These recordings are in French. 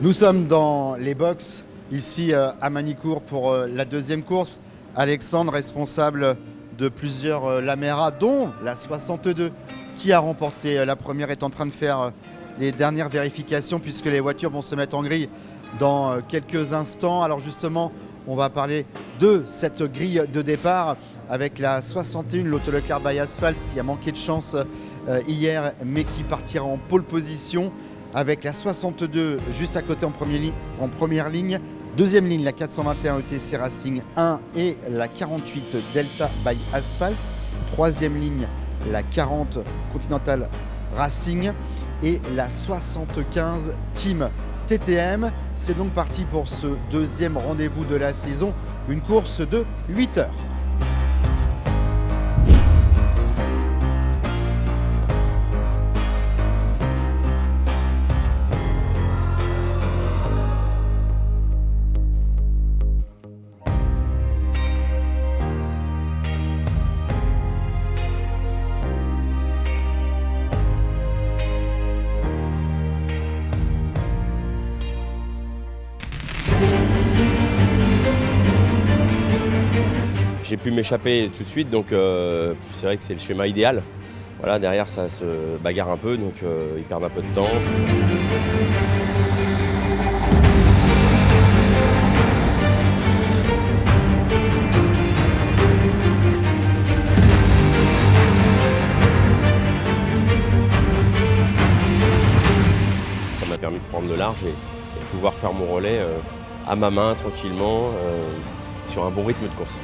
Nous sommes dans les box ici à Manicourt pour la deuxième course. Alexandre, responsable de plusieurs Lamera, dont la 62 qui a remporté la première, est en train de faire les dernières vérifications puisque les voitures vont se mettre en grille dans quelques instants. Alors justement, on va parler de cette grille de départ avec la 61, l'Auto Leclerc by Asphalt, qui a manqué de chance hier mais qui partira en pole position, avec la 62 juste à côté en première ligne. Deuxième ligne, la 421 ETC Racing 1 et la 48 Delta by Asphalt. Troisième ligne, la 40 Continental Racing et la 75 Team TTM. C'est donc parti pour ce deuxième rendez-vous de la saison, une course de 8 heures. J'ai pu m'échapper tout de suite, donc c'est vrai que c'est le schéma idéal. Voilà, derrière ça se bagarre un peu, donc ils perdent un peu de temps. Ça m'a permis de prendre le large et de pouvoir faire mon relais à ma main, tranquillement, sur un bon rythme de course.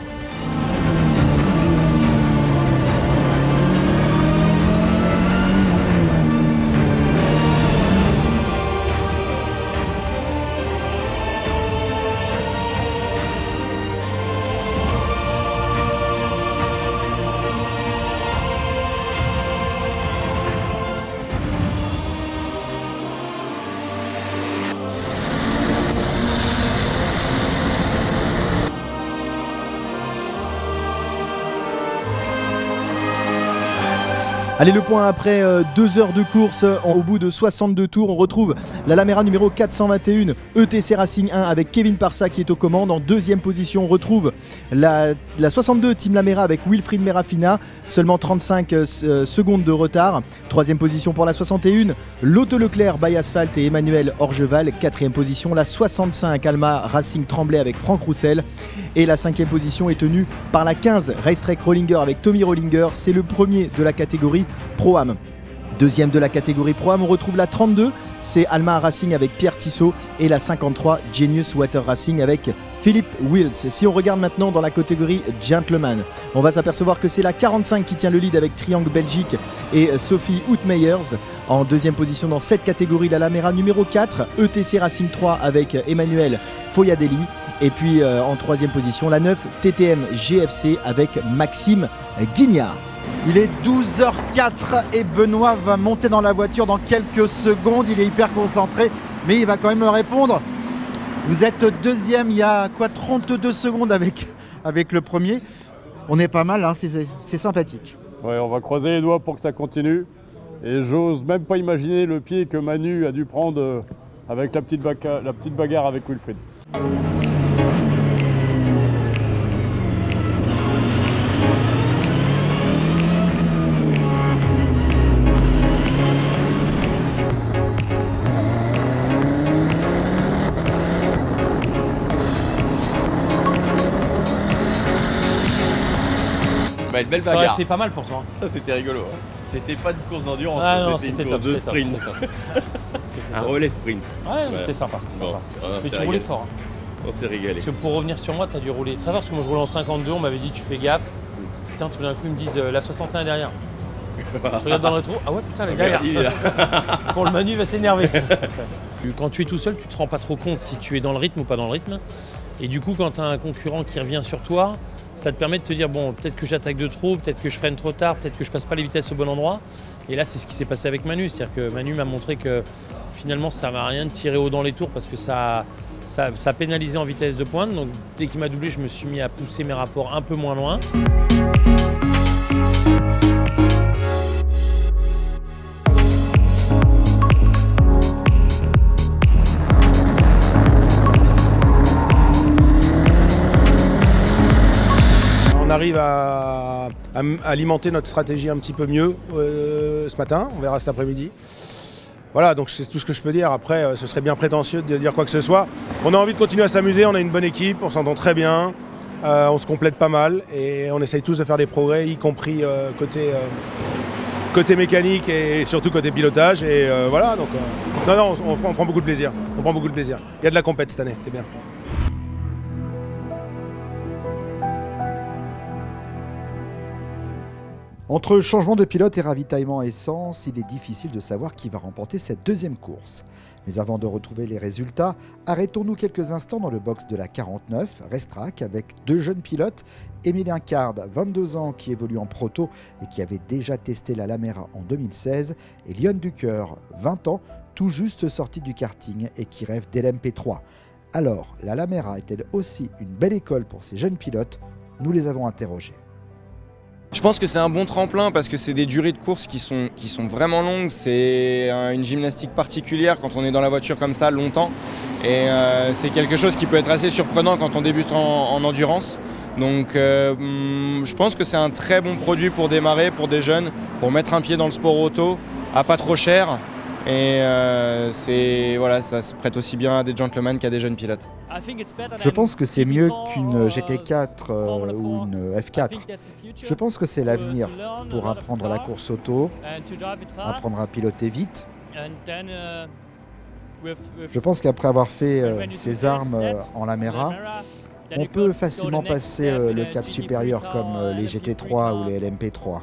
Allez, le point après 2 heures de course, au bout de 62 tours, on retrouve la Lamera numéro 421 ETC Racing 1 avec Kevin Parsa qui est aux commandes. En deuxième position, on retrouve la 62 Team Lamera avec Wilfried Merafina, seulement 35 secondes de retard. Troisième position pour la 61, l'Auto Leclerc by Asphalt et Emmanuel Orgeval. Quatrième position, la 65 Alma Racing Tremblay avec Franck Roussel. Et la cinquième position est tenue par la 15 Racetrack Rollinger avec Tommy Rollinger. C'est le premier de la catégorie Pro-Am. Deuxième de la catégorie Pro-Am, on retrouve la 32, c'est Alma Racing avec Pierre Tissot, et la 53 Genius Water Racing avec Philippe Wills. Si on regarde maintenant dans la catégorie Gentleman, on va s'apercevoir que c'est la 45 qui tient le lead avec Triangle Belgique et Sophie Houtmeyers. En deuxième position dans cette catégorie, la Lamera numéro 4, ETC Racing 3 avec Emmanuel Foyadelli. Et puis en troisième position, la 9 TTM GFC avec Maxime Guignard. Il est 12h04 et Benoît va monter dans la voiture dans quelques secondes. Il est hyper concentré, mais il va quand même me répondre. Vous êtes deuxième, il y a quoi, 32 secondes avec le premier. On est pas mal, hein, c'est sympathique. Ouais, on va croiser les doigts pour que ça continue. Et j'ose même pas imaginer le pied que Manu a dû prendre avec la petite bagarre avec Wilfried. Bah, une belle Ça aurait bagarre. été pas mal pour toi. Ça c'était rigolo. Hein. C'était pas une course d'endurance, c'était une course de sprint. Un relais sprint. Ouais, c'était sympa. Bon, Mais tu roulais fort. Hein. On s'est régalé. Parce que pour revenir sur moi, tu as dû rouler très fort. Parce que moi je roulais en 52, on m'avait dit tu fais gaffe. Putain, tout d'un coup ils me disent la 61 derrière. Je regarde dans le rétro, ah ouais putain, les derrière. Il est là. Pour le Manu, il va s'énerver. Quand tu es tout seul, tu te rends pas trop compte si tu es dans le rythme ou pas dans le rythme. Et du coup, quand tu as un concurrent qui revient sur toi, ça te permet de te dire bon, peut-être que j'attaque de trop, peut-être que je freine trop tard, peut-être que je passe pas les vitesses au bon endroit. Et là, c'est ce qui s'est passé avec Manu. C'est-à-dire que Manu m'a montré que finalement, ça ne servait à rien de tirer haut dans les tours parce que ça pénalisait en vitesse de pointe. Donc dès qu'il m'a doublé, je me suis mis à pousser mes rapports un peu moins loin. arrive à alimenter notre stratégie un petit peu mieux ce matin. On verra cet après-midi. Voilà, donc c'est tout ce que je peux dire. Après, ce serait bien prétentieux de dire quoi que ce soit. On a envie de continuer à s'amuser, on a une bonne équipe, on s'entend très bien, on se complète pas mal et on essaye tous de faire des progrès, y compris côté mécanique et surtout côté pilotage. Et voilà, donc non, on prend beaucoup de plaisir. On prend beaucoup de plaisir. Il y a de la compète cette année, c'est bien. Entre changement de pilote et ravitaillement essence, il est difficile de savoir qui va remporter cette deuxième course. Mais avant de retrouver les résultats, arrêtons-nous quelques instants dans le box de la 49, Racetrack, avec deux jeunes pilotes, Emilien Card, 22 ans, qui évolue en proto et qui avait déjà testé la Lamera en 2016, et Lyon Ducœur, 20 ans, tout juste sorti du karting et qui rêve d'LMP3. Alors, la Lamera est-elle aussi une belle école pour ces jeunes pilotes? Nous les avons interrogés. Je pense que c'est un bon tremplin parce que c'est des durées de course qui sont vraiment longues. C'est une gymnastique particulière quand on est dans la voiture comme ça longtemps. Et c'est quelque chose qui peut être assez surprenant quand on débute en endurance. Donc je pense que c'est un très bon produit pour démarrer, pour des jeunes, pour mettre un pied dans le sport auto à pas trop cher. Et voilà, ça se prête aussi bien à des gentlemen qu'à des jeunes pilotes. Je pense que c'est mieux qu'une GT4 ou une F4. Je pense que c'est l'avenir pour apprendre la course auto, apprendre à piloter vite. Je pense qu'après avoir fait ses armes en Lamera, on peut facilement passer le cap supérieur comme les GT3 ou les LMP3.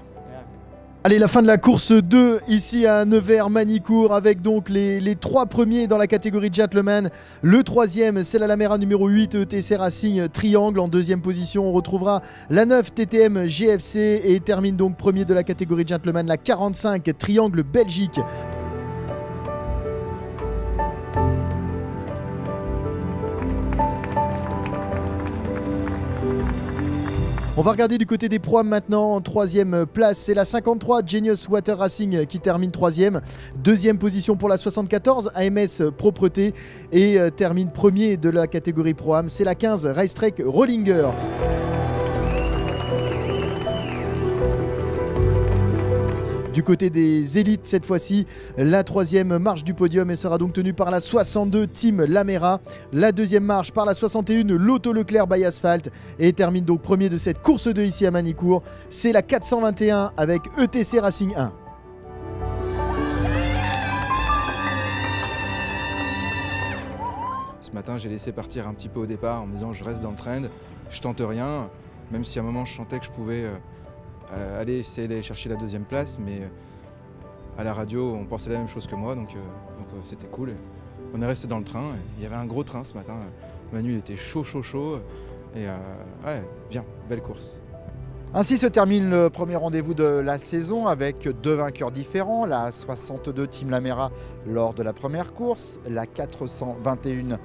Allez, la fin de la course 2 ici à Nevers-Manicourt avec donc les trois premiers dans la catégorie gentleman. Le troisième, c'est la Lamera numéro 8 ETC Racing Triangle. En deuxième position, on retrouvera la 9 TTM GFC et termine donc premier de la catégorie gentleman, la 45 Triangle Belgique. On va regarder du côté des proams maintenant. En troisième place, c'est la 53 Genius Water Racing qui termine troisième. Deuxième position pour la 74 AMS Propreté et termine premier de la catégorie proam. C'est la 15 Racetrack Rollinger. Du côté des élites cette fois-ci, la troisième marche du podium sera donc tenue par la 62 Team Lamera. La deuxième marche par la 61 Lotto Leclerc by Asphalt et termine donc premier de cette course 2 ici à Manicourt. C'est la 421 avec ETC Racing 1. Ce matin, j'ai laissé partir un petit peu au départ en me disant je reste dans le trend, je tente rien, même si à un moment je sentais que je pouvais aller essayer d'aller chercher la deuxième place, mais à la radio on pensait la même chose que moi, donc c'était cool. On est resté dans le train, il y avait un gros train ce matin, Manu il était chaud et ouais, bien, belle course. Ainsi se termine le premier rendez-vous de la saison avec deux vainqueurs différents, la 62 Team Lamera lors de la première course, la 421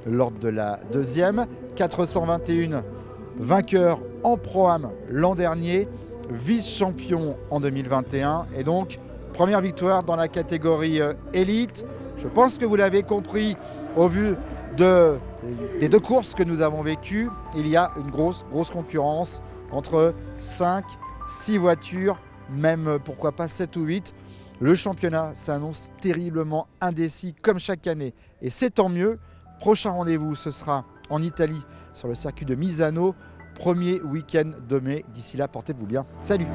lors de la deuxième, 421 vainqueur en Pro-Am l'an dernier, vice-champion en 2021 et donc première victoire dans la catégorie élite. Je pense que vous l'avez compris au vu des deux courses que nous avons vécues. Il y a une grosse concurrence entre 5, 6 voitures, même pourquoi pas 7 ou 8. Le championnat s'annonce terriblement indécis comme chaque année et c'est tant mieux. Prochain rendez-vous, ce sera en Italie sur le circuit de Misano. Premier week-end de mai. D'ici là, portez-vous bien. Salut!